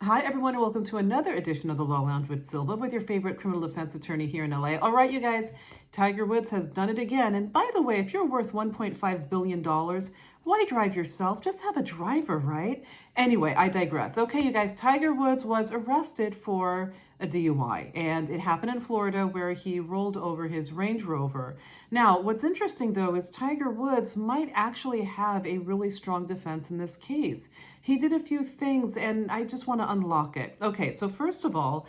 Hi, everyone, and welcome to another edition of the Law Lounge with Silva, with your favorite criminal defense attorney here in LA. All right, you guys, Tiger Woods has done it again. And by the way, if you're worth $1.5 billion, why drive yourself? Just have a driver, right? Anyway, I digress. Okay, you guys, Tiger Woods was arrested for a DUI, and it happened in Florida where he rolled over his Range Rover. Now, what's interesting though is Tiger Woods might actually have a really strong defense in this case. He did a few things, and I just want to unlock it. Okay, so first of all,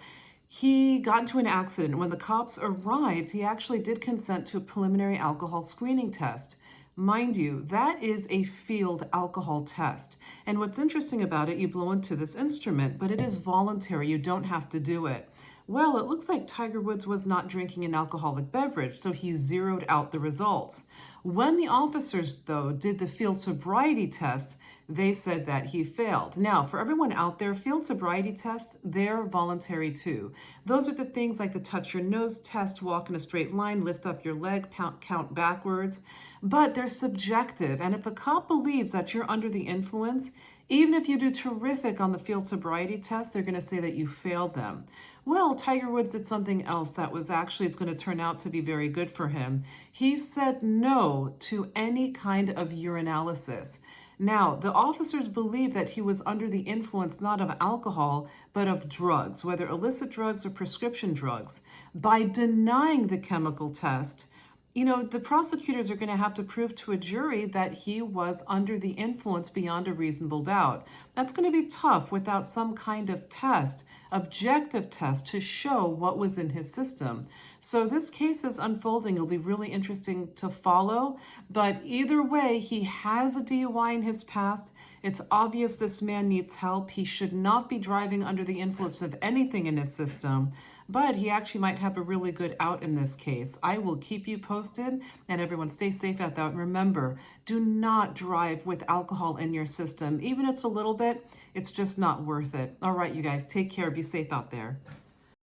he got into an accident. When the cops arrived, he actually did consent to a preliminary alcohol screening test. Mind you, that is a field alcohol test. And what's interesting about it, you blow into this instrument, but it is voluntary. You don't have to do it. Well, it looks like Tiger Woods was not drinking an alcoholic beverage, so he zeroed out the results. When the officers, though, did the field sobriety test, they said that he failed. Now, for everyone out there, field sobriety tests, they're voluntary too. Those are the things like the touch your nose test, walk in a straight line, lift up your leg, count backwards. But they're subjective, and if the cop believes that you're under the influence, even if you do terrific on the field sobriety test, they're going to say that you failed them. Well, Tiger Woods did something else that was actually, it's going to turn out to be very good for him. He said no to any kind of urinalysis. Now, the officers believe that he was under the influence not of alcohol, but of drugs, whether illicit drugs or prescription drugs. By denying the chemical test, the prosecutors are going to have to prove to a jury that he was under the influence beyond a reasonable doubt. That's going to be tough without some kind of test, objective test, to show what was in his system. So this case is unfolding. It'll be really interesting to follow. But either way, he has a DUI in his past. It's obvious this man needs help. He should not be driving under the influence of anything in his system. But he actually might have a really good out in this case. I will keep you posted, and everyone stay safe out there. And remember, do not drive with alcohol in your system. Even if it's a little bit, it's just not worth it. All right, you guys, take care. Be safe out there.